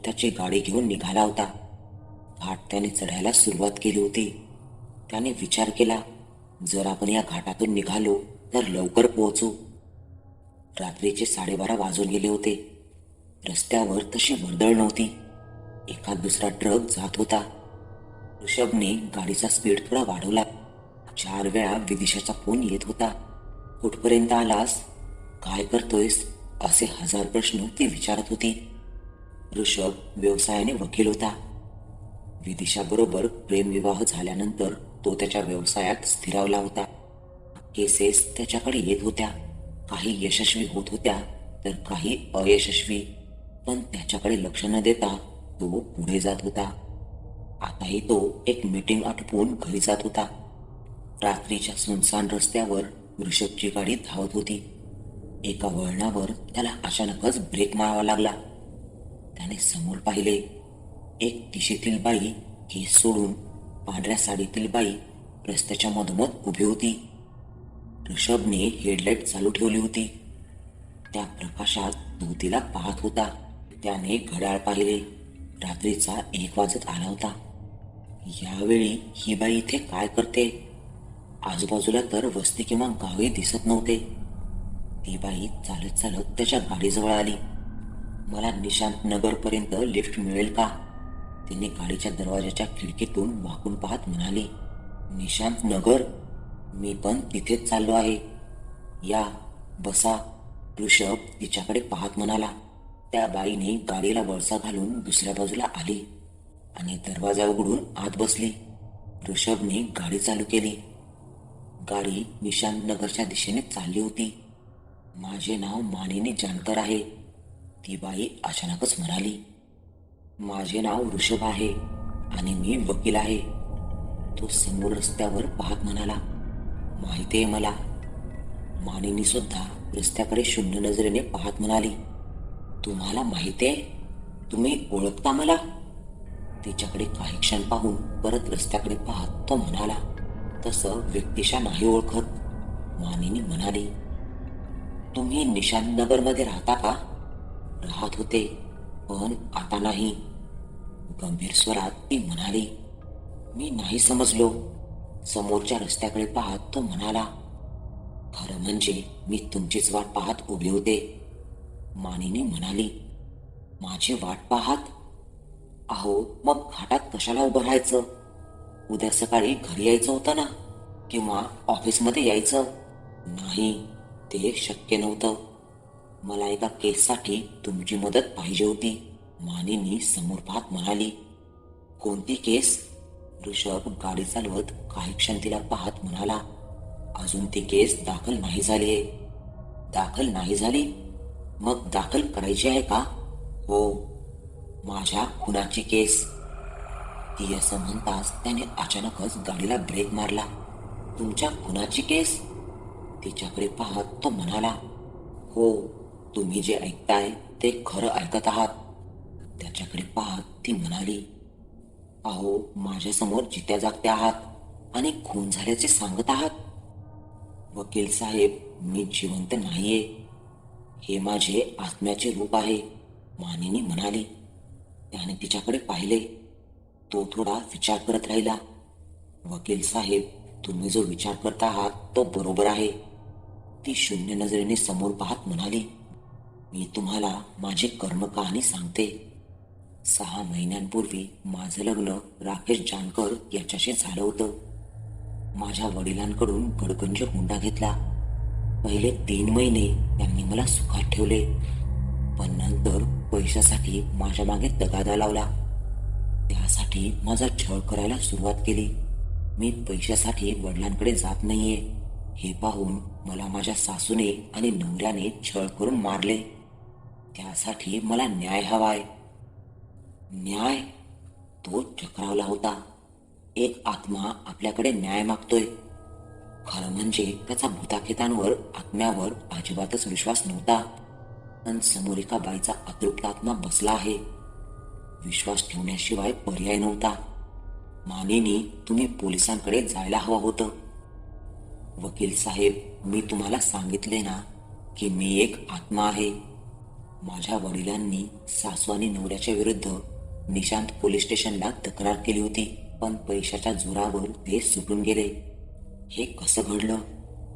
त्याची गाडी घेऊन निघाला होता. घाट त्याने चढायला सुरुवात केली होती. त्याने विचार केला, जर आपण या घाटातून निघालो तर लवकर पोहोचू. रात्रीचे 12:30 वाजून गेले होते. रस्त्यावर तशी वर्दळ नव्हती. एखाद दुसरा ट्रक जात होता. ऋषभने गाडीचा स्पीड थोडा वाढवला. 4 वेळा विदिशाचा फोन येत होता. कुठपर्यंत आलास, काय करतोयस, असे 1000 प्रश्न ती विचारत होती. ऋषभ व्यवसायाने वकील होता. विदिशाबरोबर प्रेमविवाह झाल्यानंतर तो त्याच्या व्यवसायात स्थिरावला होता. केसेस त्याच्याकडे येत होत्या. काही यशस्वी होत होत्या तर काही अयशस्वी, पण त्याच्याकडे लक्ष न देता तो पुढे जात होता. आताही तो एक मीटिंग आटोपून घरी जात होता. रात्रीच्या सुनसान रस्त्यावर ऋषभची गाडी धावत होती. एका वळणावर त्याला अचानकच ब्रेक मारावा लागला. त्याने समोर पाहिले. एक दिशेतील बाई केस सोडून पांढऱ्या साडीतील बाई रस्त्याच्या मधोमध उभी होती. ऋषभने हेडलाईट चालू ठेवली होती. त्या प्रकाशात तो तिला पाहत होता. त्याने घड्याळ पाहिले. रात्रीचा 1 वाजत आला होता. यावेळी ही बाई इथे काय करते? आजूबाजूला तर वस्ती किंवा गावे दिसत नव्हते. ती बाई चालत चालत त्याच्या गाडीजवळ आली. मला निशांत नगरपर्यंत लिफ्ट मिळेल का? तिने गाडीच्या दरवाजाच्या खिडकीतून वाकून पाहत म्हणाली. निशांत नगर? मी पण तिथेच चाललो आहे. या, बसा. ऋषभ तिच्याकडे पाहत म्हणाला. त्या बाईने गाडीला वळसा घालून दुसऱ्या बाजूला आली आणि दरवाजा उघडून आत बसली. ऋषभने गाडी चालू केली. गाडी निशांत नगरच्या दिशेने चालली होती. माझे नाव मानिनी जानकर आहे, ती बाई अचानकच म्हणाली. माझे नाव ऋषभ आहे आणि मी वकील आहे, तो समोर रस्त्यावर पाहत म्हणाला. माहिती आहे मला. मानिनी सुद्धा रस्त्याकडे शून्य नजरेने पाहत म्हणाली. तुम्हाला माहिती आहे? तुम्ही ओळखता मला? तिच्याकडे काही क्षण पाहून परत रस्त्याकडे पाहत तो म्हणाला, तसं व्यक्तिशा नाही ओळखत. मानिनी म्हणाली. तुम्ही निशांत नगरमध्ये राहता का? राहत होते, पण आता नाही, गंभीर स्वरात ती म्हणाली. मी नाही समजलो. समोरच्या रस्त्याकडे पाहत तो म्हणाला. खरं म्हणजे मी तुमचीच वाट पाहत उभी होते. मानिनी म्हणाली. माझी वाट पाहत? अहो, मग घाटात कशाला उभं राहायचं? उद्या सकाळी घरी यायचं होतं ना, किंवा ऑफिसमध्ये यायचं. नाही, ते शक्य नव्हतं. मला एका केससाठी तुमची मदत पाहिजे होती. मानिनी समोर पाहत म्हणाली. कोणती केस? ऋषभ गाडी चालवत काही क्षण तिला पाहत म्हणाला. अजून ती केस दाखल नाही झालीये. दाखल नाही झाली? मग दाखल करायची आहे का? हो, माझ्या खुनाची केस. ती असं म्हणताच त्याने अचानकच गाडीला ब्रेक मारला. तुमच्या खुनाची केस? तिच्याकडे पाहत तो म्हणाला. हो, तुम्ही जे ऐकताय ते खरं ऐकत आहात. त्याच्याकडे पाहत ती म्हणाली. अहो, माझ्यासमोर जित्या जागत्या आहात आणि खून झाल्याचे सांगत आहात. वकील साहेब, मी जिवंत नाहीये. हे माझे आत्म्याचे रूप आहे, मानिनी म्हणाली. त्याने तिच्याकडे पाहिले. तो थोडा विचार करत राहिला. वकील साहेब, तुम्ही जो विचार करत आहात तो बरोबर आहे. ती शून्य नजरेने समोर पाहत म्हणाली. मी तुम्हाला माझी कर्मकहाणी सांगते. 6 महिन्यांपूर्वी माझं लग्न राकेश जानकर याच्याशी झालं होतं. माझ्या वडिलांकडून गडगंज हुंडा घेतला. पहिले 3 महिने त्यांनी मला सुखात ठेवले, पण नंतर पैशासाठी माझ्या मागे तगादा लावला. त्यासाठी माझा छळ करायला सुरुवात केली. मी पैशासाठी वडिलांकडे जात नाहीये हे पाहून मला माझ्या सासूने आणि नवऱ्याने छळ करून मारले. त्यासाठी मला न्याय हवाय. न्याय? तो चक्रावला होता. एक आत्मा आपल्याकडे न्याय मागतोय. खरं म्हणजे त्याचा भूताखेतांवर, आत्म्यावर अजिबातच विश्वास नव्हता. पण समोर एका बाईचा अतृप्त आत्मा बसला आहे. विश्वास ठेवण्याशिवाय पर्याय नव्हता. मानिनी, तुम्ही पोलिसांकडे जायला हवं होतं. वकील साहेब, मी तुम्हाला सांगितले ना की मी एक आत्मा आहे. माझ्या वडिलांनी सासू आणि नवऱ्याच्या विरुद्ध निशांत पोलीस स्टेशनला तक्रार केली होती, पण पैशाच्या जोरावर ते सुटून गेले. हे कसं घडलं?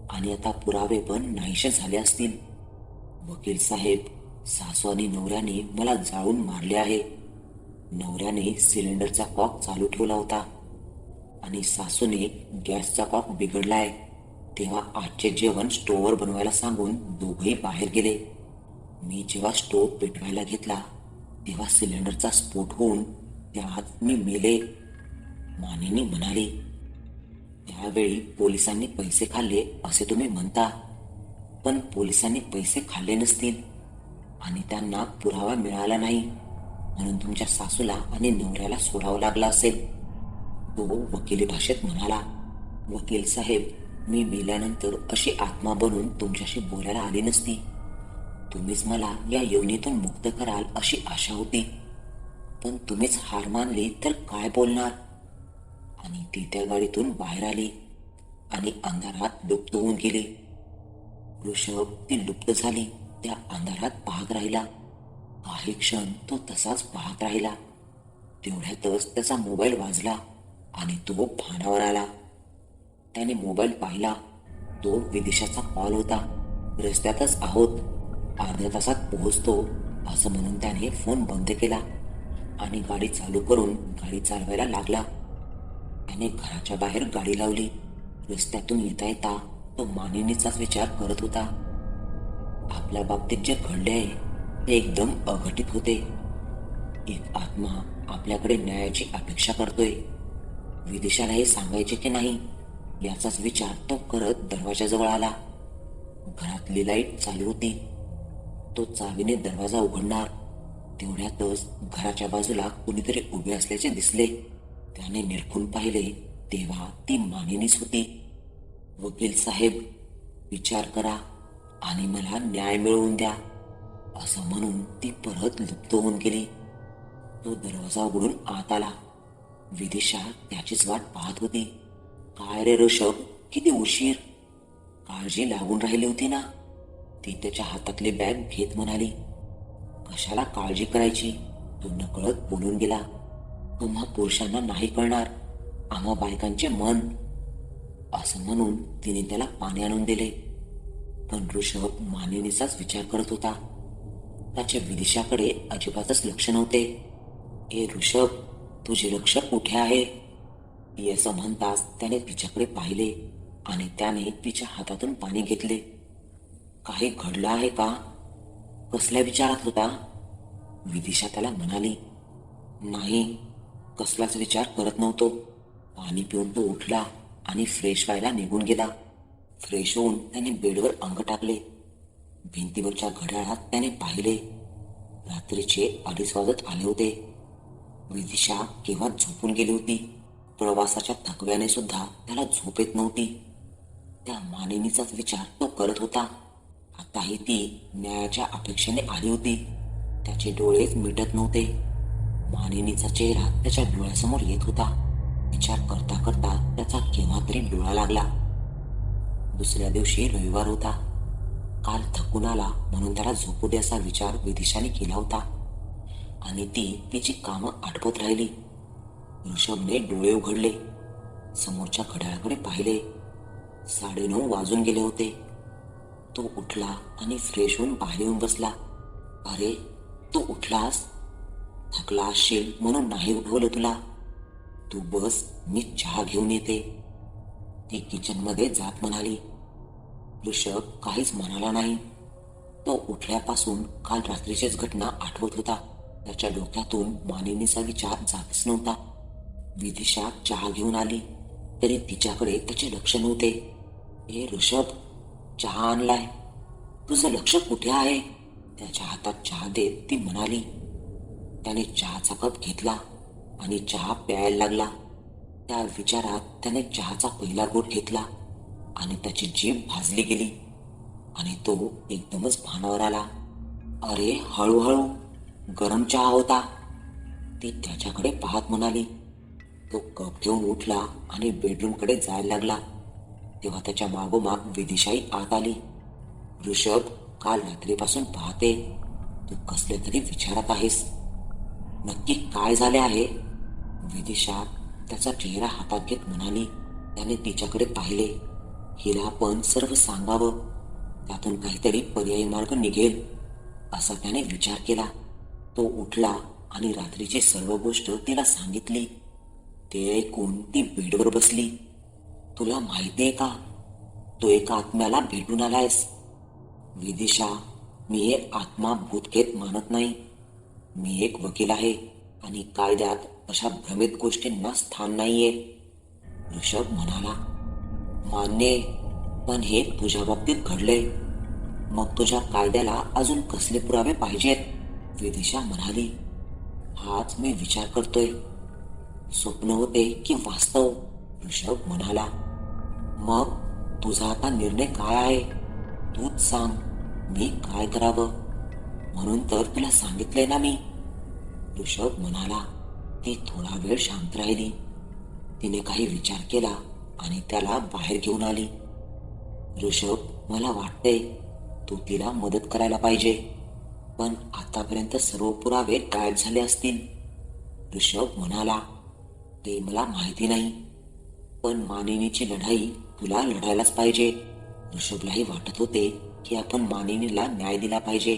आणि आता पुरावे पण नाहीसे झाले असतील. वकील साहेब, सासू आणि नवऱ्याने मला जाळून मारले आहे. नवऱ्याने सिलेंडरचा कॉक चालू ठेवला होता आणि सासूने गॅसचा कॉक बिघडलाय. तेव्हा आजचे जेवण स्टोव्हवर बनवायला सांगून दोघेही बाहेर गेले. मी जेव्हा स्टोव्ह पेटवायला घेतला तेव्हा सिलेंडरचा स्फोट होऊन त्यात मी मेले, मानिनी म्हणाली. त्यावेळी पोलिसांनी पैसे खाल्ले असे तुम्ही म्हणता, पण पोलिसांनी पैसे खाल्ले नसतील आणि त्यांना पुरावा मिळाला नाही, म्हणून तुमच्या सासूला आणि नवऱ्याला सोडावं लागलं असेल, तो वकिली भाषेत म्हणाला. वकील साहेब, मी मेल्यानंतर अशी आत्मा बनून तुमच्याशी बोलायला आली नसती. तुम्हीच मला या योनीतून मुक्त कराल अशी आशा होती, पण तुम्हीच हार मानली तर काय बोलणार? आणि ती त्या गाडीतून बाहेर आली आणि अंधारात लुप्त होऊन गेली. ऋषभ ती लुप्त झाली त्या अंधारात पाहत राहिला. काही क्षण तो तसाच पाहत राहिला. तेवढ्यातच त्याचा मोबाईल वाजला आणि तो भानावर आला. त्याने मोबाईल पाहिला. तो विदिशाचा कॉल होता. रस्त्यातच आहोत, अर्ध्या तासात पोहोचतो असं म्हणून त्याने फोन बंद केला आणि गाडी चालू करून गाडी चालवायला लागला. त्याने घराच्या बाहेर गाडी लावली. रस्त्यातून येता येता तो मानिनीचाच विचार करत होता. आपल्या बाबतीत जे घडले आहे ते एकदम अघटित होते. एक आत्मा आपल्याकडे न्यायाची अपेक्षा करतोय. विदिशाला हे सांगायचे की नाही याचाच विचार तो करत दरवाजाजवळ आला. घरातली लाईट चालू होती. तो चावीने दरवाजा उघडणार तेवढ्यातच घराच्या बाजूला कुणीतरी उभे असल्याचे दिसले. त्याने निरखून पाहिले तेव्हा ती मानिनीच होती. वकील साहेब, विचार करा आणि मला न्याय मिळवून द्या असं म्हणून ती परत लुप्त होऊन गेली. तो दरवाजा उघडून आत आला. विदिशा त्याचीच वाट पाहत होती. काय रे ऋषभ, किती उशीर? काळजी लागून राहिली होती ना? ती त्याच्या हातातली बॅग घेत म्हणाली. कशाला काळजी करायची? तो नकळत बोलून गेला. तुम्हा पुरुषांना नाही कळणार, आम्हा बायकांचे मन, असं म्हणून तिने त्याला पाणी आणून दिले. पण ऋषभ मानिनीचाच विचार करत होता. त्याच्या विदिशाकडे अजिबातच लक्ष नव्हते. ए ऋषभ, तुझे लक्ष कुठे आहे? असं म्हणताच त्याने तिच्याकडे पाहिले आणि त्याने तिच्या हातातून पाणी घेतले. काही घडलं आहे का? कसल्या विचारात होता? विदिशा त्याला म्हणाली. नाही, कसलाच विचार करत नव्हतो. पाणी पिऊन तो उठला आणि फ्रेश व्हायला निघून गेला. फ्रेश होऊन त्याने बेडवर अंग टाकले. भिंतीवरच्या घड्याळात त्याने पाहिले. रात्रीचे 2:30 वाजत आले होते. विदिशा केव्हा झोपून गेली होती. प्रवासाच्या थकव्याने सुद्धा त्याला झोप येत नव्हती. त्या मानिनीचाच विचार तो करत होता. आताही ती न्यायाच्या अपेक्षेने आली होती. त्याचे डोळेच मिटत नव्हते. मानिनीचा चेहरा त्याच्या डोळ्यासमोर येत होता. विचार करता करता त्याचा केव्हा तरी डोळा लागला. दुसऱ्या दिवशी रविवार होता. काल थकून आला म्हणून त्याला झोपू दे असा विचार विदिशाने केला होता आणि ती तिची कामं आटपत राहिली. ऋषभने डोळे उघडले. समोरच्या घड्याळाकडे पाहिले. 9:30 वाजून गेले होते. तो उठला आणि फ्रेश होऊन बाहेर येऊन बसला. अरे, तू उठलास? थकला असशील म्हणून नाही उठवलं तुला. तू बस, मी चहा घेऊन येते, ती किचनमध्ये जात म्हणाली. ऋषभ काहीच म्हणाला नाही. तो उठल्यापासून काल रात्रीचीच घटना आठवत होता. त्याच्या डोक्यातून मानिनीचा विचार जातच नव्हता. विदिशा चहा घेऊन आली तरी तिच्याकडे त्याचे लक्ष नव्हते. ए ऋषभ, चहा आणलाय, तुझं लक्ष कुठे आहे? त्याच्या हातात चहा देत ती म्हणाली. त्याने चहाचा कप घेतला आणि चहा प्यायला लागला. त्या विचारात त्याने चहाचा पहिला घोट घेतला आणि त्याची जीभ भाजली गेली आणि तो एकदमच भानावर आला. अरे हळूहळू, गरम चहा होता, ती त्याच्याकडे पाहत म्हणाली. तो कप ठेवून उठला आणि बेडरूमकडे जायला लागला. तेव्हा त्याच्या मागोमाग विदिशाही आत आली. ऋषभ, काल रात्रीपासून पाहते, तू कसल्या तरी विचारात आहेस. नक्की काय झाले आहे? विदिशा त्याचा चेहरा हातात घेत म्हणाली. त्याने तिच्याकडे पाहिले. हिला आपण सर्व सांगावं, त्यातून काहीतरी पर्यायी मार्ग निघेल असा त्याने विचार केला. तो उठला आणि रात्रीची सर्व गोष्ट तिला सांगितली. ते ऐकून ती बेडवर बसली. तुला माहितीये का, तू एका आत्म्याला भेटून आलायस. विदिशा, मी हे आत्मा भूतखेत मानत नाही. मी एक वकील आहे आणि कायद्यात अशा भ्रमित गोष्टींना स्थान नाहीये. ऋषभ म्हणाला. मान्य, पण हे तुझ्या बाबतीत घडले. मग तुझ्या कायद्याला अजून कसले पुरावे पाहिजेत? विदिशा म्हणाली. हाच मी विचार करतोय. स्वप्न होते की वास्तव? ऋषभ म्हणाला. मग तुझा आता निर्णय काय आहे? तूच सांग, मी काय करावं? म्हणून तर तुला सांगितलंय ना मी. ऋषभ म्हणाला. ती थोडा वेळ शांत राहिली. तिने काही विचार केला आणि त्याला बाहेर घेऊन आली. ऋषभ, मला वाटतंय तू तिला मदत करायला पाहिजे, पण आतापर्यंत सर्व पुरावे गायब झाले असतील. ऋषभ म्हणाला. ते मला माहिती नाही, पण मानिनीची लढाई तुला लढायलाच पाहिजे. ऋषभलाही वाटत होते की आपण मानिनीला न्याय दिला पाहिजे.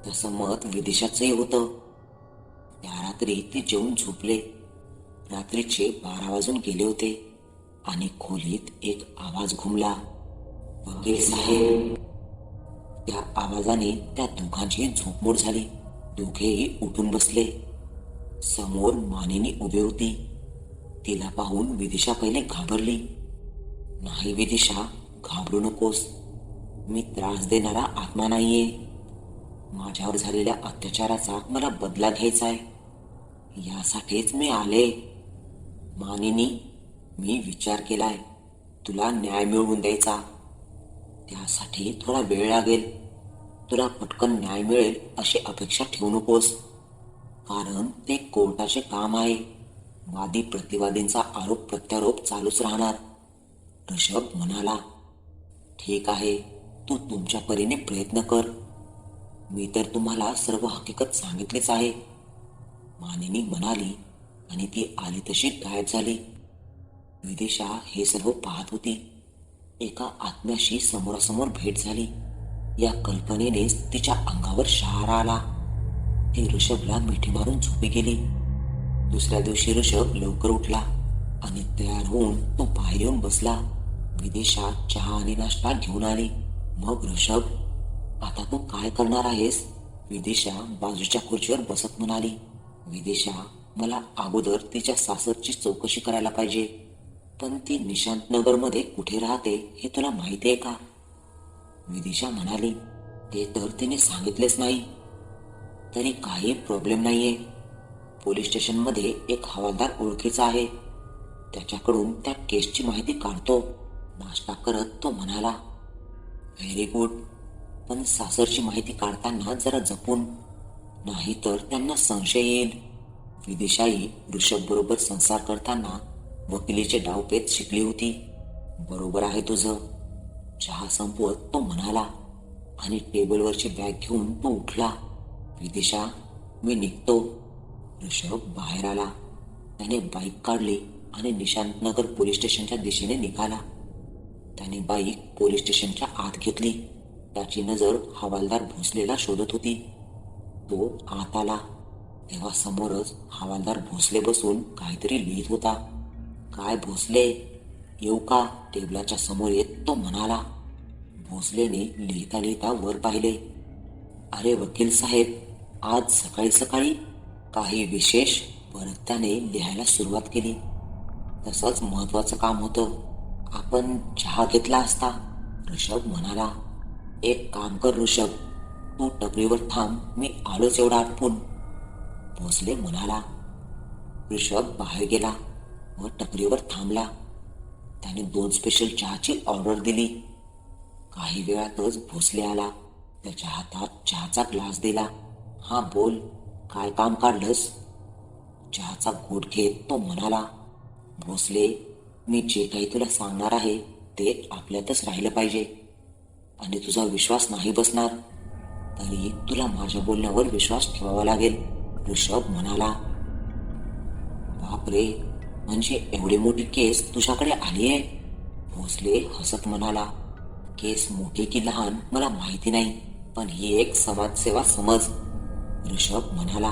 तसं मत विदिशाचंही होतं. त्या रात्री ते जेवून झोपले. रात्रीचे 12 वाजून गेले होते आणि खोलीत एक आवाज घुमला. वकील साहेब. त्या आवाजाने त्या दोघांची झोपमोड झाली. दोघेही उठून बसले. समोर मानिनी उभी होती. तिला पाहून विदिशा पहिले घाबरली. नाही विदिशा, घाबरू नकोस. मी त्रास देणारा आत्मा नाहीये. माझ्यावर झालेल्या अत्याचाराचा मला बदला घ्यायचा आहे. यासाठीच मी आले. मानिनी, मी विचार केलाय तुला न्याय मिळवून द्यायचा. त्यासाठी थोडा वेळ लागेल. तुला पटकन न्याय मिळेल अशी अपेक्षा ठेवू नकोस, कारण ते कोर्टाचे काम आहे. वादी प्रतिवादींचा आरोप प्रत्यारोप चालूच राहणार. ऋषभ म्हणाला. ठीक आहे, तू तुमच्या परीने प्रयत्न कर. मी तर तुम्हाला सर्व हकीकत सांगितलीच आहे. मानिनी म्हणाली आणि ती आली तशी गायब झाली. विदिशा हे सर्व पाहत होती. एका आत्म्याशी समोरासमोर भेट झाली. या कल्पनेनेच तिच्या अंगावर शहारा आला. ती ऋषभला मिठी मारून झोपी गेली. दुसऱ्या दिवशी ऋषभ लवकर उठला आणि तयार होऊन तो बाहेर येऊन बसला. विदिशा चहा आणि नाश्ता घेऊन आली. मग ऋषभ, आता तू काय करणार आहेस? विदिशा बाजूच्या खुर्चीवर बसत म्हणाली. विदिशा, मला अगोदर तिच्या सासरची चौकशी करायला पाहिजे, पण ती निशांत नगरमध्ये कुठे राहते हे तुला माहिती आहे का? विदिशा म्हणाली. ते तर तिने सांगितलेच नाही. तरी काही प्रॉब्लेम नाहीये. पोलीस स्टेशनमध्ये एक हवालदार ओळखीचा आहे. त्याच्याकडून त्या केसची माहिती काढतो. नाश्ता करत तो म्हणाला. व्हेरी गुड, पण सासरची माहिती काढताना जरा जपून, नाही तर त्यांना संशय येईल. विदिशाही ऋषभ बरोबर संसार करताना वकिलीचे डावपेच शिकली होती. बरोबर आहे तुझं. चहा संपवत तो म्हणाला आणि टेबलवरची बॅग घेऊन तो उठला. विदिशा, मी निघतो. ऋषभ बाहेर आला. त्याने बाईक काढली आणि निशांतनगर पोलीस स्टेशनच्या दिशेने निघाला. त्याने बाईक पोलीस स्टेशनच्या आत घेतली. त्याची नजर हवालदार भोसलेला शोधत होती. तो आत आला तेव्हा समोरच हवालदार भोसले बसून काहीतरी लिहित होता. काय भोसले, येऊ का? टेबलाच्या समोर येत तो म्हणाला. भोसलेने लिहिता लिहिता वर पाहिले. अरे वकील साहेब, आज सकाळी सकाळी काही विशेष? परत त्याने लिहायला सुरुवात केली. तसंच महत्वाचं काम होतं. आपण चहा घेतला असता. ऋषभ म्हणाला. एक काम कर ऋषभ, तू टपरीवर थांब, मी आलोच एवढा आटपून. भोसले म्हणाला. ऋषभ बाहेर गेला व टपरीवर थांबला. त्याने 2 स्पेशल चहाची ऑर्डर दिली. काही वेळातच भोसले आला. त्याच्या हातात चहाचा ग्लास दिला. हा बोल, काय काम काढलंस? चहाचा घोट घेत तो म्हणाला. भोसले, मी जे काही तुला सांगणार आहे ते आपल्यातच राहिलं पाहिजे आणि तुझा विश्वास नाही बसणार. तरी तुला माझ्या बोलण्यावर विश्वास ठेवावा लागेल, ऋषभ म्हणाला. बापरे, म्हणजे एवढी मोठी केस तुझ्याकडे आली आहे? भोसले हसत म्हणाला. केस मोठी की लहान मला माहिती नाही, पण ही एक समाजसेवा समज, ऋषभ म्हणाला.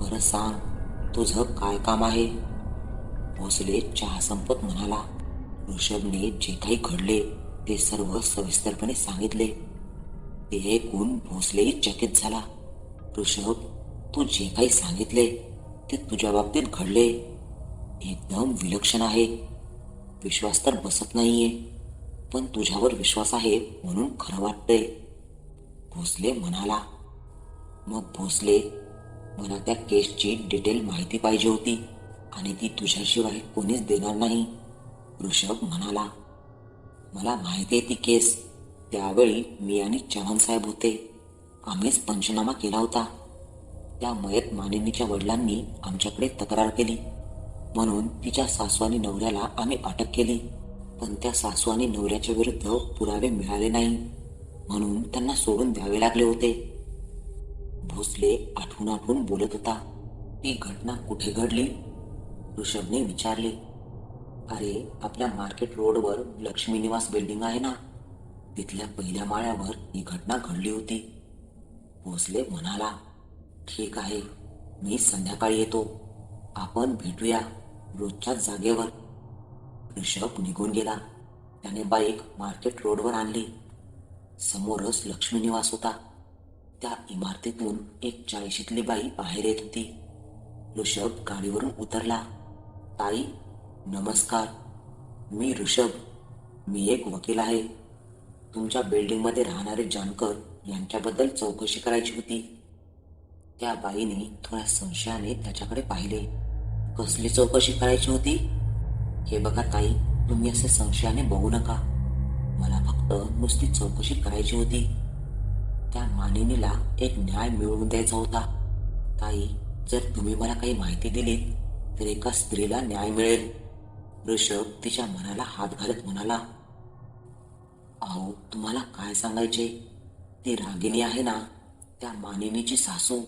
बरं सांग, तुझं काय काम आहे? भोसले चहा संपत म्हणाला. ऋषभने जे काही घडले ते सर्व सविस्तरपणे सांगितले. ते ऐकून भोसलेही चकित झाला. ऋषभ, तू जे काही सांगितले ते तुझ्या बाबतीत घडले एकदम विलक्षण आहे. विश्वास तर बसत नाहीये, पण तुझ्यावर विश्वास आहे म्हणून खरं वाटतंय, भोसले म्हणाला. मग भोसले, मला त्या केसची डिटेल माहिती पाहिजे होती आणि ती तुझ्याशिवाय कोणीच देणार नाही, ऋषभ म्हणाला. मला माहिती आहे ती केस. त्यावेळी मी आणि चव्हाण साहेब होते. आम्हीच पंचनामा केला होता. त्या मयत मानिनीच्या वडिलांनी आमच्याकडे तक्रार केली म्हणून तिच्या सासू आणि नवऱ्याला आम्ही अटक केली, पण त्या सासू आणि नवऱ्याच्या विरुद्ध पुरावे मिळाले नाही म्हणून त्यांना सोडून द्यावे लागले होते. भोसले आठवून आठवून बोलत होता. ती घटना कुठे घडली, ऋषभने विचारले. अरे, आपल्या मार्केट रोडवर लक्ष्मी निवास बिल्डिंग आहे ना, तिथल्या पहिल्या माळ्यावर ही घटना घडली होती, भोसले म्हणाला. ठीक आहे, मी संध्याकाळी येतो. आपण भेटूया रोजच्याच जागेवर. ऋषभ निघून गेला. त्याने बाईक मार्केट रोडवर आणली. समोरच लक्ष्मी निवास होता. त्या इमारतीतून एक 40शीतली बाई बाहेर येत होती. ऋषभ गाडीवरून उतरला. ताई, नमस्कार. मी ऋषभ. मी एक वकील आहे. तुमच्या बिल्डिंगमध्ये राहणारे जानकर यांच्याबद्दल चौकशी करायची होती. त्या बाईने थोड्या संशयाने त्याच्याकडे पाहिले. कसली चौकशी करायची होती? हे बघा ताई, तुम्ही असे संशयाने बघू नका. मला फक्त नुसती चौकशी करायची होती. त्या मानिनीला एक न्याय मिळवून द्यायचा होता. ताई, जर तुम्ही मला काही माहिती दिलीत तर एका स्त्रीला न्याय मिळेल, ऋषभ तिच्या मनाला हात घालत म्हणाला. अहो, तुम्हाला काय सांगायचे? ती रागिनी आहे ना, त्या मानिनीची सासू,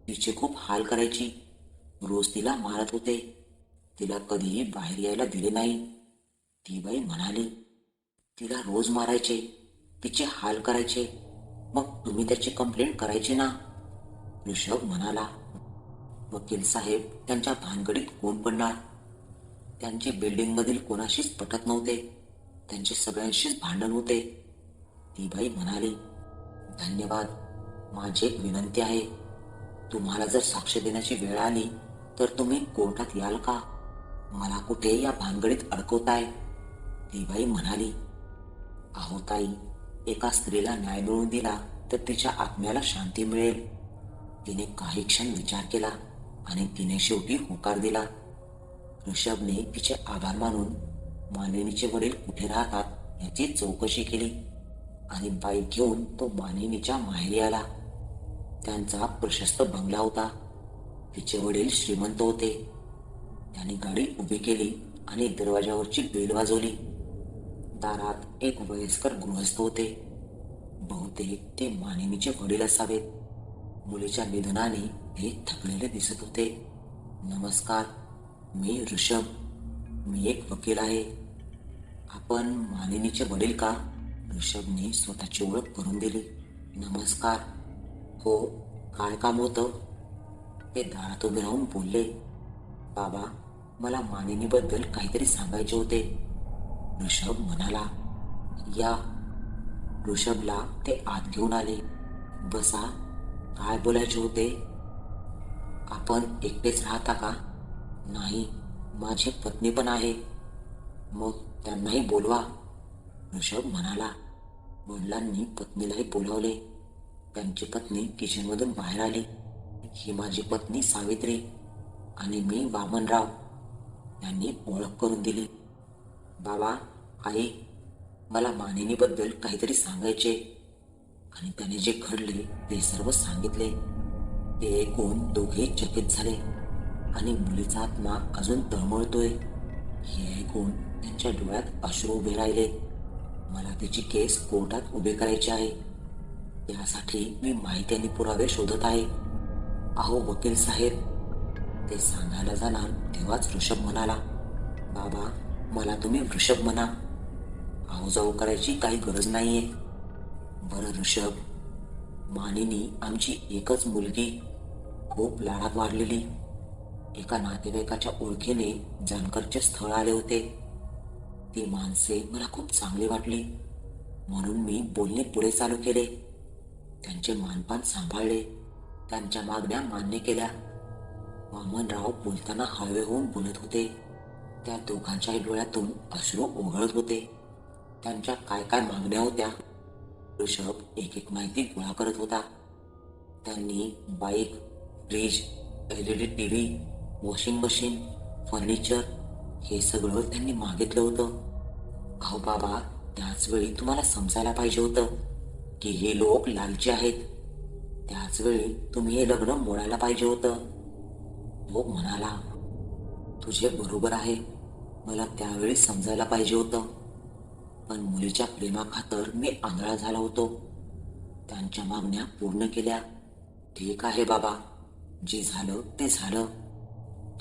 तिचे खूप हाल करायची. रोज तिला मारत होते. तिला कधीही बाहेर यायला दिले नाही. ती बाई म्हणाली, तिला रोज मारायचे, तिचे हाल करायचे. मग तुम्ही त्याची कंप्लेंट करायची ना, ऋषभ म्हणाला. वकील साहेब त्यांच्या भानगडीत कोण पडणार? त्यांची बिल्डिंगमधील कोणाशीच पटत नव्हते. त्यांचे सगळ्यांशीच भांडण होते, ती बाई म्हणाली. धन्यवाद. माझी एक विनंती आहे. तुम्हाला जर साक्ष देण्याची वेळ आली तर तुम्ही कोर्टात याल का? मला कुठे या भानगडीत अडकवताय, ती बाई म्हणाली. अहो ताई, एका स्त्रीला न्याय मिळवून दिला तर तिच्या आत्म्याला शांती मिळेल. तिने काही क्षण विचार केला आणि तिने शेवटी होकार दिला. ऋषभने तिचे आभार मानून मानिनीचे वडील कुठे राहतात याची चौकशी केली आणि बाईक घेऊन तो मानिनीच्या माहेरी आला. त्यांचा प्रशस्त बंगला होता. तिचे वडील श्रीमंत होते. त्यांनी गाडी उभी केली आणि दरवाजावरची बेल वाजवली. दारात एक वयस्कर गृहस्थ होते. बहुतेक ते मानिनीचे वडील असावेत. मुलीच्या निधनाने ते थकलेले दिसत होते. नमस्कार, मी ऋषभ. मी एक वकील आहे. आपण मानिनीचे वडील का? ऋषभने स्वतःची ओळख करून दिली. नमस्कार. हो, काय काम होतं? ते दारात उभे राहून बोलले. बाबा, मला मानिनीबद्दल काहीतरी सांगायचे होते, ऋषभ म्हणाला. या. ऋषभला ते आत घेऊन आले. बसा. काय बोलायचे होते? आपण एकटेच राहता का? नाही, माझी पत्नी पण आहे. मग त्यांनाही बोलवा, ऋषभ म्हणाला. वडिलांनी पत्नीलाही बोलावले. त्यांची पत्नी किचनमधून बाहेर आली. ही माझी पत्नी सावित्री आणि मी वामनराव, यांनी ओळख करून दिली. बाबा, आई, मला मानिनीबद्दल काहीतरी सांगायचे, आणि त्याने जे घडले ते सर्व सांगितले. ते ऐकून दोघे चकित झाले आणि मुलीचा आत्मा अजून तळमळतोय हे ऐकून त्यांच्या डोळ्यात अश्रू उभे राहिले. मला तिची केस कोर्टात उभे करायची आहे. त्यासाठी मी माहिती आणि पुरावे शोधत आहे. अहो वकील साहेब, ते सांगायला जाणार तेव्हाच ऋषभ म्हणाला, बाबा मला तुम्ही ऋषभ म्हणा. आऊजाऊ करायची काही गरज नाहीये. बरं ऋषभ, मानिनी आमची एकच मुलगी, खूप लाडात वाढलेली. एका नातेवाईकाच्या ओळखीने जानकरचे स्थळ आले होते. ती माणसे मला खूप चांगली वाटली, म्हणून मी बोलणे पुढे चालू केले. त्यांचे मानपान सांभाळले, त्यांच्या मागण्या मान्य केल्या. वामनराव बोलताना हळवे होऊन बोलत होते. त्या दोघांच्याही डोळ्यातून अश्रू ओघळत होते. त्यांच्या काय काय मागण्या होत्या ऋषभ एक एक माहिती गोळा करत होता. त्यांनी bike, fridge, LED TV, washing machine, furniture हे सगळं त्यांनी मागितलं होतं. अहो बाबा, त्याच वेळी तुम्हाला समजायला पाहिजे होतं की हे लोक लालची आहेत. त्याच वेळी तुम्ही हे लग्न मोडायला पाहिजे होतं. तो म्हणाला, तुझे बरोबर आहे, मला त्यावेळी समजायला पाहिजे होतं, पण मुलीच्या प्रेमाखातर मी आंधळा झाला होतो. त्यांच्या मागण्या पूर्ण केल्या. ठीक आहे बाबा, जे झालं ते झालं.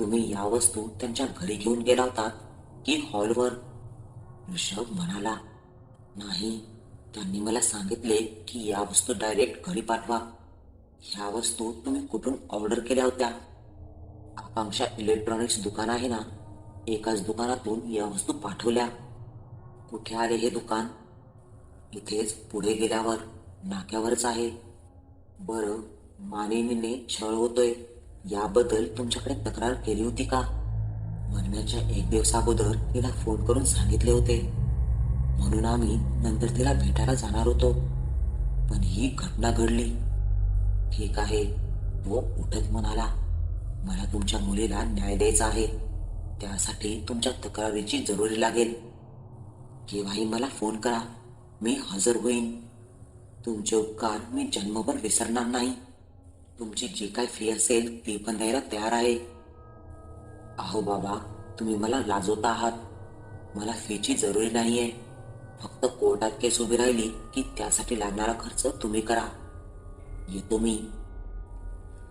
तुम्ही या वस्तू त्यांच्या घरी घेऊन गेला होतात की हॉलवर? ऋषभ म्हणाला, नाही, त्यांनी मला सांगितले की या वस्तू डायरेक्ट घरी पाठवा. ह्या वस्तू तुम्ही कुठून ऑर्डर केल्या होत्या? आकांक्षा इलेक्ट्रॉनिक्स दुकान आहे ना, एकाच दुकानातून या वस्तू पाठवल्या. कुठे आले हे दुकान? इथेच पुढे गेल्यावर नाक्यावरच आहे. बरं, मानिनीने छळ होतोय याबद्दल तुमच्याकडे तक्रार केली होती का? मरण्याच्या 1 दिवस अगोदर तिला फोन करून सांगितले होते, म्हणून आम्ही नंतर तिला भेटायला जाणार होतो, पण ही घटना घडली. ठीक आहे, तो उठत म्हणाला, मला तुमच्या मुलीला न्याय द्यायचा आहे. त्यासाठी तुमच्या तक्रारीची जरुरी लागेल. केव्हाही मला फोन करा, मी हजर होईन. तुमचे उपकार मी जन्मभर विसरणार नाही. तुमची जी काय फी असेल ती पण द्यायला तयार आहे. अहो बाबा, तुम्ही मला लाजवता आहात. मला फीची जरुरी नाहीये. फक्त कोर्टात केस उभी राहिली की त्यासाठी लागणारा खर्च तुम्ही करा. येतो मी.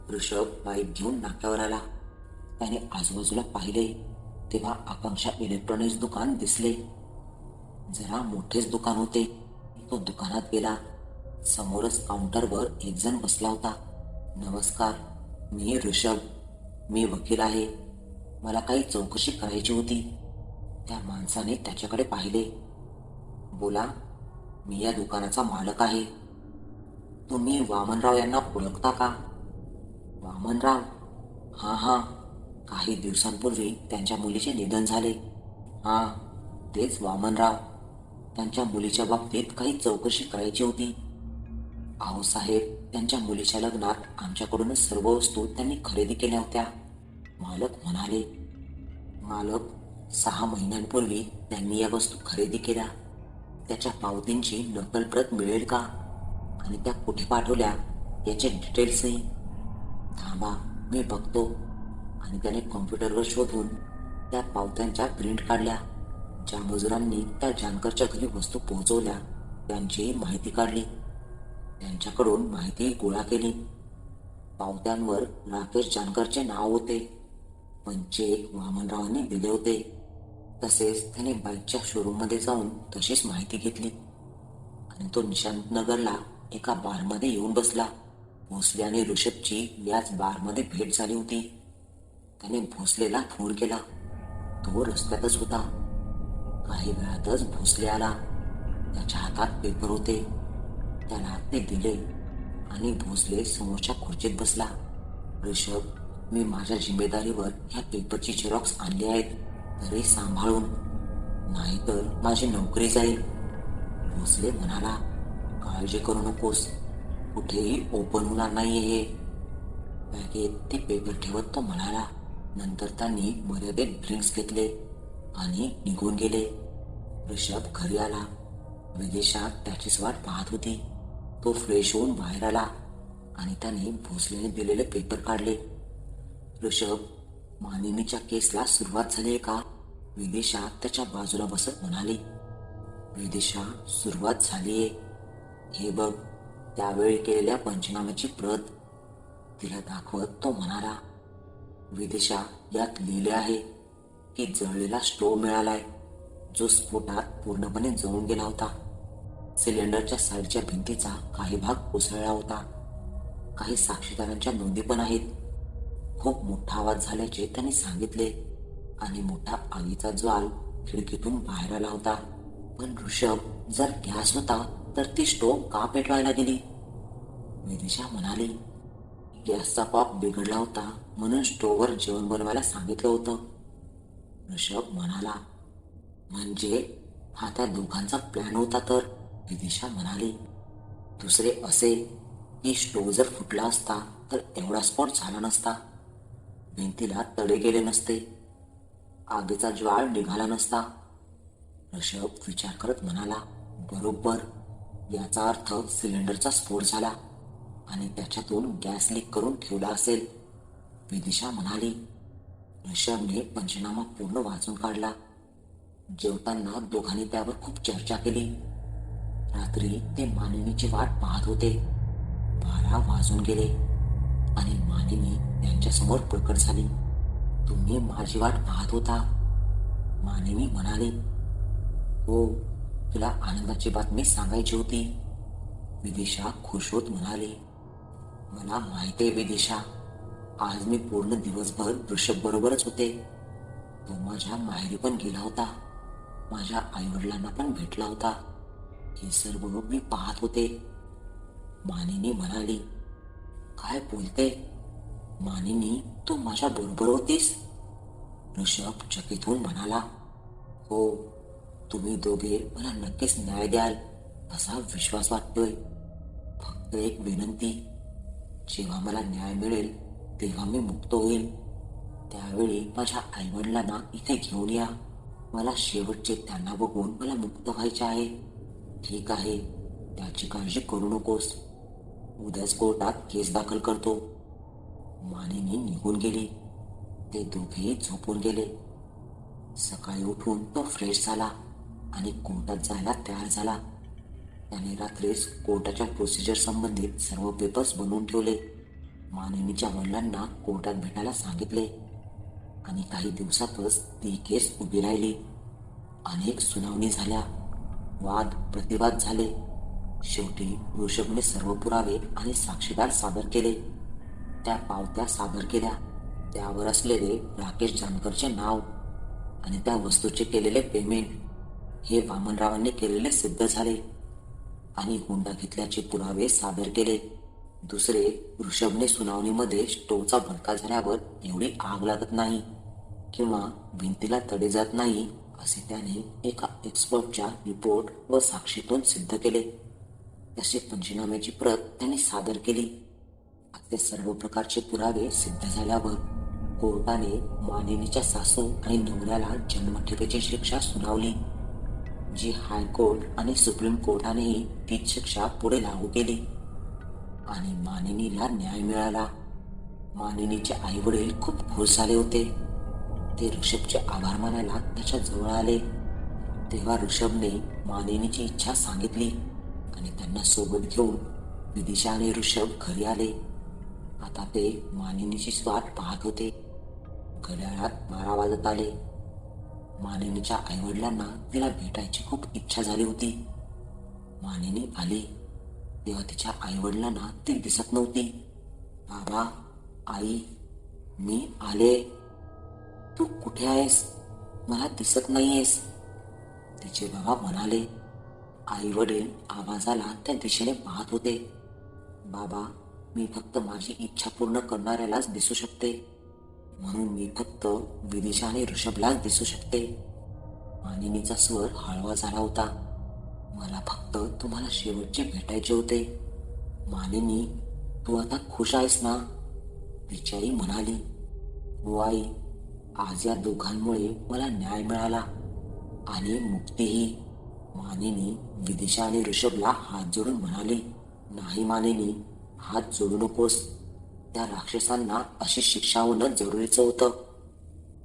ऋषभ बाईक घेऊन नाक्यावर आला. त्याने आजूबाजूला पाहिले तेव्हा आकांक्षा इलेक्ट्रॉनिक्स दुकान दिसले. जरा मोठेच दुकान होते. तो दुकानात गेला. समोरच काउंटरवर एक जण बसला होता. नमस्कार, मी ऋषभ, मी वकील आहे. मला काही चौकशी करायची होती. त्या माणसाने त्याच्याकडे पाहिले. बोला, मी या दुकानाचा मालक आहे. तुम्ही वामनराव यांना ओळखता का? वामनराव? हां, काही दिवसांपूर्वी त्यांच्या मुलीचे निधन झाले. हां, तेच वामनराव. त्यांच्या मुलीच्या बाबतीत काही चौकशी करायची होती. अहो साहेब, त्यांच्या मुलीच्या लग्नात आमच्याकडूनच सर्व वस्तू त्यांनी खरेदी केल्या होत्या. मालक म्हणाले. मालक, 6 महिन्यांपूर्वी त्यांनी या वस्तू खरेदी केल्या. त्याच्या पावतींची नकल प्रत मिळेल का? आणि त्या कुठे पाठवल्या याचे डिटेल्सही. थांबा, मी बघतो. आणि त्याने कॉम्प्युटरवर शोधून त्या पावत्यांच्या प्रिंट काढल्या. ज्या मजुरांनी त्या जानकरच्या घरी वस्तू पोहोचवल्या त्यांची माहिती काढली. त्यांच्याकडून माहिती गोळा केली. पावत्यांवर राकेश जानकरचे नाव होते, पण चेक वामनरावांनी दिले होते. तसेच त्याने बाईकच्या शोरूममध्ये जाऊन तशीच माहिती घेतली आणि तो निशांतनगरला एका बारमध्ये येऊन बसला. भोसले आणि ऋषभची याच बारमध्ये भेट झाली होती. त्याने भोसलेला फोन केला. तो रस्त्यातच होता. काही वेळातच भोसले आला. त्याच्या हातात पेपर होते. त्याला ते दिले आणि भोसले समोरच्या खुर्चीत बसला. ऋषभ, मी माझ्या जिम्मेदारीवर ह्या पेपरची झेरॉक्स आणली आहेत, तरी सांभाळून, नाहीतर माझी नोकरी जाईल. भोसले म्हणाला, काळजी करू नकोस, कुठेही ओपन होणार नाहीये हे. बॅगेत ते पेपर ठेवत तो म्हणाला. नंतर त्यांनी मर्यादित ड्रिंक्स घेतले आणि निघून गेले. ऋषभ घरी आला. विदेशात त्याचीच वाट पाहत होती. तो फ्रेश होऊन बाहेर आला आणि त्याने भोसलेने दिलेले पेपर काढले. ऋषभ, मानिनीच्या केसला सुरुवात झाली का? विदिशा त्याच्या बाजूला बसत म्हणाली. विदिशा, सुरुवात झालीये. हे बघ, त्यावेळी केलेल्या पंचनाम्याची प्रत तिला दाखवत तो म्हणाला, विदिशा, यात लिहिले आहे की जळलेला स्टोव्ह मिळालाय, जो स्फोटात पूर्णपणे जळून गेला होता. सिलेंडरच्या साईडच्या भिंतीचा काही भाग कोसळला होता. काही साक्षीदारांच्या नोंदी पण आहेत. खूप मोठा आवाज झाल्याचे त्यांनी सांगितले आणि मोठा आगीचा ज्वाल खिडकीतून बाहेर आला होता. पण ऋषभ, जर गॅस होता तर ती स्टोव्ह का पेटवायला गेली? विदिशा म्हणाली, गॅसचा पाप बिघडला होता म्हणून स्टोव्हवर जेवण बनवायला सांगितलं होतं. ऋषभ म्हणाला, म्हणजे हा त्या दोघांचा प्लॅन होता तर? विदिशा म्हणाली, दुसरे असे की स्टोव्ह जर फुटला असता तर एवढा स्फोट झाला नसता, भिंतीला तडे गेले नसते, आगीचा ज्वाळ निघाला नसता. ऋषभ विचार करत म्हणाला, बरोबर, याचा अर्थ सिलेंडरचा स्फोट झाला आणि त्याच्यातून गॅस लीक करून ठेवला असेल. विदिशा म्हणाली. ऋषभने पंचनामा पूर्ण वाचून काढला. जेवताना दोघांनी त्यावर खूप चर्चा केली. रात्री ते मानिनीची वाट पाहत होते. 12 वाजून गेले आणि मानिनी त्यांच्यासमोर प्रकट झाली. तुम्ही माझी वाट पाहत होता? मानिनी म्हणाली. हो, तुला आनंदाची बातमी सांगायची होती. विदिशा खुश होत म्हणाली. मला माहिती आहे विदिशा, आज मी पूर्ण दिवसभर ऋषभ बरोबरच होते. तो माझ्या माहेरी पण गेला होता, माझ्या आईवडिलांना पण भेटला होता. हे सर्व मी पाहत होते. मानिनी म्हणाली. काय बोलते? मानिनी, तू माझ्या बरोबर होतीस? ऋषभ चकित होऊन म्हणाला. हो, तुम्ही दोघे मला नक्कीच न्याय द्याल असा विश्वास वाटतोय. फक्त एक विनंती, जेव्हा मला न्याय मिळेल तेव्हा मी मुक्त होईल. त्यावेळी माझ्या आईवडिलांना इथे घेऊन या. मला शेवटचे त्यांना बघून मला मुक्त व्हायचे आहे. ठीक आहे, त्याची काळजी करू नकोस. उद्याच कोर्टात केस दाखल करतो. मानिनी निघून गेली. ते दोघेही झोपून गेले. सकाळी उठून तो फ्रेश झाला आणि कोर्टात जायला तयार झाला. त्याने रात्रीच कोर्टाच्या प्रोसिजर संबंधित सर्व पेपर्स बनवून ठेवले. मानिनीच्या वडिलांना कोर्टात भेटायला सांगितले आणि काही दिवसातच ती केस उभी राहिली. अनेक सुनावणी झाल्या, वाद प्रतिवाद झाले. शेवटी ऋषभने सर्व पुरावे आणि साक्षीदार सादर केले. त्या पावत्या सादर केल्या. त्यावर असलेले राकेश जानकरचे नाव आणि त्या वस्तूचे केलेले पेमेंट हे वामनरावांनी केलेले सिद्ध झाले आणि हुंडा घेतल्याचे पुरावे सादर केले. दुसरे, ऋषभने सुनावणीमध्ये स्टोव्हचा भडका झाल्यावर एवढी आग लागत नाही किंवा भिंतीला तडे जात नाही असे त्याने एका एक्सपर्टच्या रिपोर्ट व साक्षीतून सिद्ध केले. तसे पंचनाम्याची प्रत त्यांनी सादर केली. असे सर्व प्रकारचे पुरावे सिद्ध झाल्यावर कोर्टाने मानिनीच्या सासू आणि नवऱ्याला जन्मठेपेची शिक्षा सुनावली, जी हायकोर्ट आणि सुप्रीम कोर्टानेही तीच शिक्षा पुढे लागू केली आणि मानिनीला न्याय मिळाला. मानिनीचे आई वडील खूप खुश झाले होते. ते ऋषभचे आभार मानायला त्याच्या जवळ आले. तेव्हा ऋषभने मानिनीची इच्छा सांगितली आणि त्यांना सोबत घेऊन विदिशा आणि ऋषभ घरी आले. आता ते मानिनीची वाट पाहत होते. घड्याळात 12 वाजत आले. मानिनीच्या आईवडिलांना तिला भेटायची खूप इच्छा झाली होती. मानिनी आली तेव्हा तिच्या आईवडिलांना ती दिसत नव्हती. बाबा, आई, मी आले. तू कुठे आहेस? मला दिसत नाहीयेस, तिचे बाबा म्हणाले. आई वडील आवाजाला त्या दिशेने पाहत होते. बाबा, मी फक्त माझी इच्छा पूर्ण करणाऱ्यालाच दिसू शकते, म्हणून मी फक्त विदिशा आणि ऋषभलाच दिसू शकते. मानिनीचा स्वर हळवा झाला होता. मला फक्त तुम्हाला शेवटचे भेटायचे होते. मानिनी, तू आता खुश आहेस ना? तिची आई म्हणाली. हो आई, आज या दोघांमुळे मला न्याय मिळाला आणि मुक्तीही. मानिनी विदिशा आणि ऋषभला हात जोडून म्हणाली. नाही मानिनी, हात जोडू नकोस. त्या राक्षसांना अशी शिक्षा होणं जरुरीचं होतं.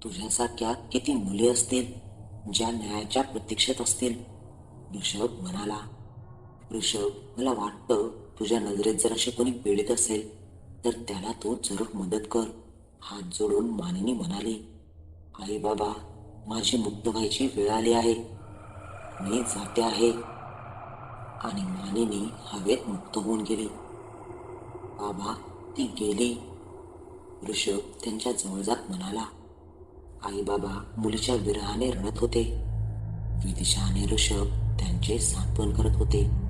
तुझ्यासारख्या किती मुली असतील ज्या न्यायाच्या प्रतीक्षेत असतील, ऋषभ म्हणाला. ऋषभ, मला वाटतं तुझ्या नजरेत जर असे कोणी पीडित असेल तर त्याला तू जरूर मदत कर. हात जोडून मानिनी म्हणाली. आई बाबा, माझी मुक्त व्हायची वेळ आली आहे, मी जाते आहे. आणि मानिनी हवेत मुक्त होऊन गेली. बाबा, ती गेली. ऋषभ त्यांच्या जवळ जात म्हणाला. आई बाबा मुलीच्या विरहाने रडत होते. विदिशा आणि ऋषभ त्यांचे सांत्वन करत होते.